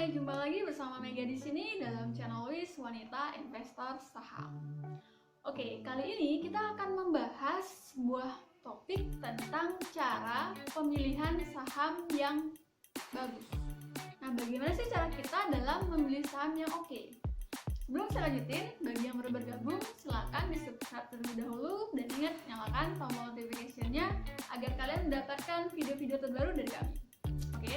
Hai, jumpa lagi bersama Mega di sini dalam channel Wis Wanita Investor Saham. Oke, kali ini kita akan membahas sebuah topik tentang cara pemilihan saham yang bagus. Nah, bagaimana sih cara kita dalam memilih saham yang oke? Sebelum saya lanjutin, bagi yang baru bergabung, silakan di subscribe terlebih dahulu dan ingat nyalakan tombol notification-nya agar kalian mendapatkan video-video terbaru dari kami. Oke?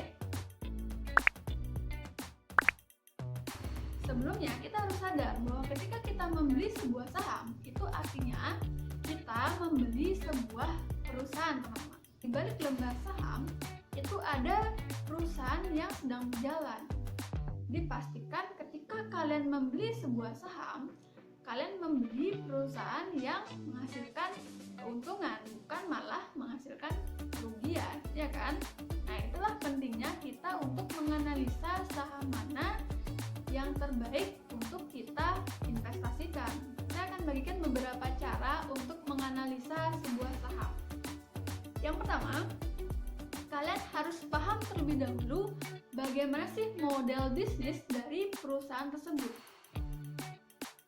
Sebelumnya, kita harus sadar bahwa ketika kita membeli sebuah saham, itu artinya kita membeli sebuah perusahaan, teman-teman. Di balik lembar saham, itu ada perusahaan yang sedang berjalan. Dipastikan ketika kalian membeli sebuah saham, kalian membeli perusahaan yang menghasilkan keuntungan, bukan malah menghasilkan kerugian, ya kan? Nah, itulah pentingnya kita untuk menganalisa saham mana yang terbaik untuk kita investasikan. Saya akan bagikan beberapa cara untuk menganalisa sebuah saham. Yang pertama, kalian harus paham terlebih dahulu bagaimana sih model bisnis dari perusahaan tersebut.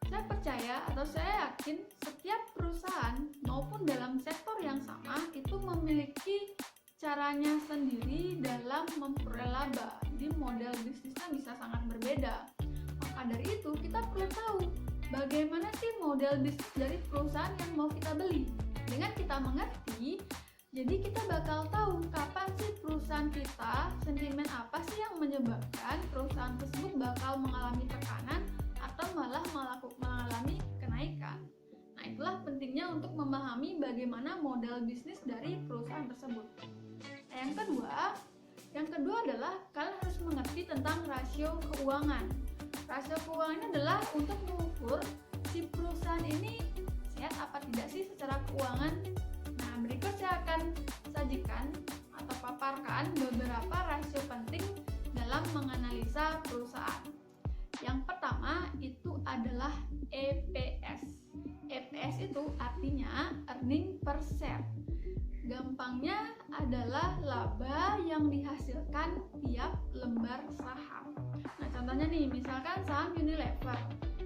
Saya percaya atau saya yakin setiap perusahaan maupun dalam sektor yang sama itu memiliki caranya sendiri dalam memperoleh laba. Jadi model bisnisnya bisa sangat berbeda. Maka dari itu kita perlu tahu bagaimana sih model bisnis dari perusahaan yang mau kita beli. Dengan kita mengerti, jadi kita bakal tahu kapan sih perusahaan kita, sentimen apa sih yang menyebabkan perusahaan tersebut bakal mengalami tekanan atau malah mengalami kenaikan. Nah, itulah pentingnya untuk memahami bagaimana model bisnis dari perusahaan tersebut. Nah, yang kedua adalah kalian harus mengerti tentang rasio keuangan. Rasio keuangan ini adalah untuk mengukur si perusahaan ini sehat apa tidak sih secara keuangan. Nah, berikut saya akan sajikan atau paparkan beberapa rasio penting dalam menganalisa perusahaan. Yang pertama itu adalah EPS. EPS itu artinya earning per share. Gampangnya adalah laba yang dihasilkan tiap lembar saham. Nah, contohnya nih, misalkan saham Unilever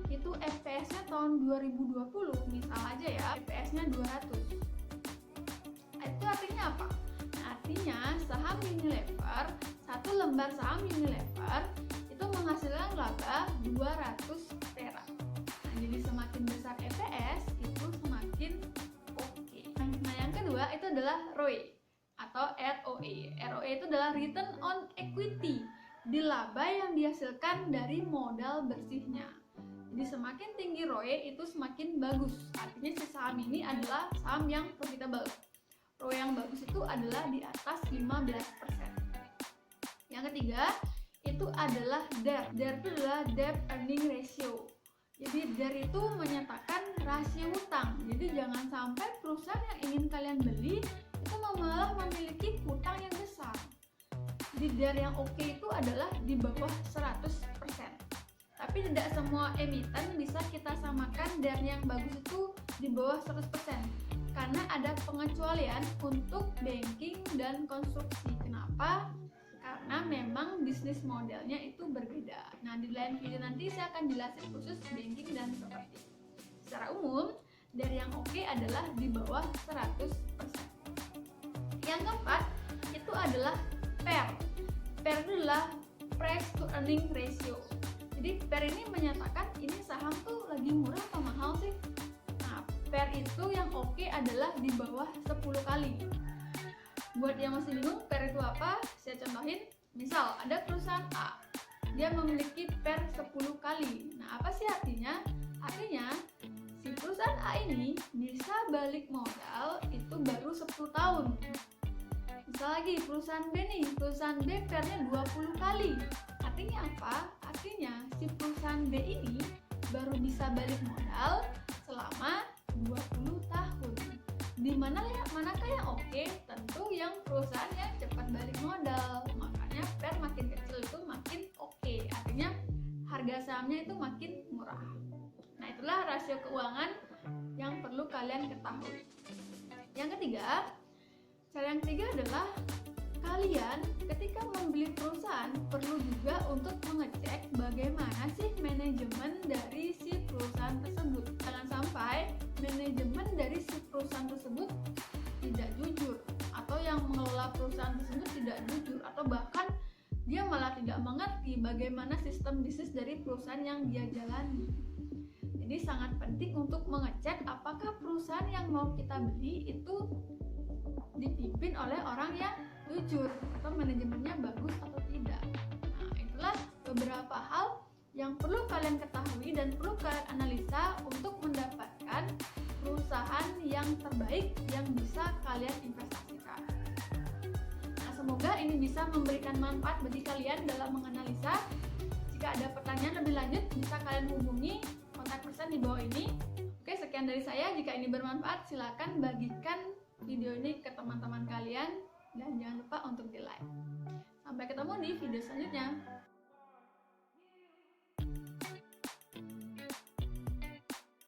itu EPS-nya tahun 2020, misal aja ya, EPS-nya 200. Itu artinya apa? Nah, artinya saham Unilever, satu lembar saham Unilever itu menghasilkan laba 200 perak. Nah, jadi semakin besar EPS itu semakin oke. Nah, yang kedua itu adalah ROE atau ROE. ROE itu adalah return on equity, di laba yang dihasilkan dari modal bersihnya. Jadi semakin tinggi ROE itu semakin bagus. Artinya si saham ini adalah saham yang profitable. ROE yang bagus itu adalah di atas 15%. Yang ketiga itu adalah DER. DER itu adalah debt earning ratio. Jadi DER itu menyatakan rasio hutang. Jadi jangan sampai perusahaan yang ingin kalian beli itu malah memiliki hutang yang besar. Di DER yang oke itu adalah di bawah 100%. Tapi tidak semua emiten bisa kita samakan DER yang bagus itu di bawah 100%. Karena ada pengecualian untuk banking dan konstruksi. Kenapa? Karena memang bisnis modelnya itu berbeda. Nah, di lain video nanti saya akan jelasin khusus banking dan properti. Secara umum, DER yang oke adalah di bawah 100%. Yang keempat, itu adalah PER. PER itu adalah price to earning ratio. Jadi PER ini menyatakan ini saham tuh lagi murah atau mahal sih. Nah, PER itu yang oke adalah di bawah 10 kali. Buat yang masih bingung PER itu apa, saya contohin. Misal ada perusahaan A, dia memiliki PER 10 kali. Nah, apa sih artinya? Artinya si perusahaan A ini bisa balik modal itu baru 10 tahun. Misal lagi perusahaan B nih, perusahaan B PER-nya 20 kali. Artinya apa? Artinya si perusahaan B ini baru bisa balik modal selama 20 tahun. Di manakah yang oke? Tentu yang perusahaan yang cepat balik modal. Makanya PER makin kecil itu makin oke. Artinya harga sahamnya itu makin murah. Nah, itulah rasio keuangan yang perlu kalian ketahui. Yang ketiga, cara yang ketiga adalah kalian ketika membeli perusahaan perlu juga untuk mengecek bagaimana sih manajemen dari si perusahaan tersebut. Jangan sampai manajemen dari si perusahaan tersebut tidak jujur, atau yang mengelola perusahaan tersebut tidak jujur, atau bahkan dia malah tidak mengerti bagaimana sistem bisnis dari perusahaan yang dia jalani. Jadi sangat penting untuk mengecek apakah perusahaan yang mau kita beli itu dipimpin oleh orang yang jujur atau manajemennya bagus atau tidak. Nah, itulah beberapa hal yang perlu kalian ketahui dan perlu kalian analisa untuk mendapatkan perusahaan yang terbaik yang bisa kalian investasikan. Nah, semoga ini bisa memberikan manfaat bagi kalian dalam menganalisa. Jika ada pertanyaan lebih lanjut, bisa kalian hubungi kontak person di bawah ini. Oke, sekian dari saya. Jika ini bermanfaat, silakan bagikan video ini ke teman-teman kalian dan jangan lupa untuk di like. Sampai ketemu di video selanjutnya.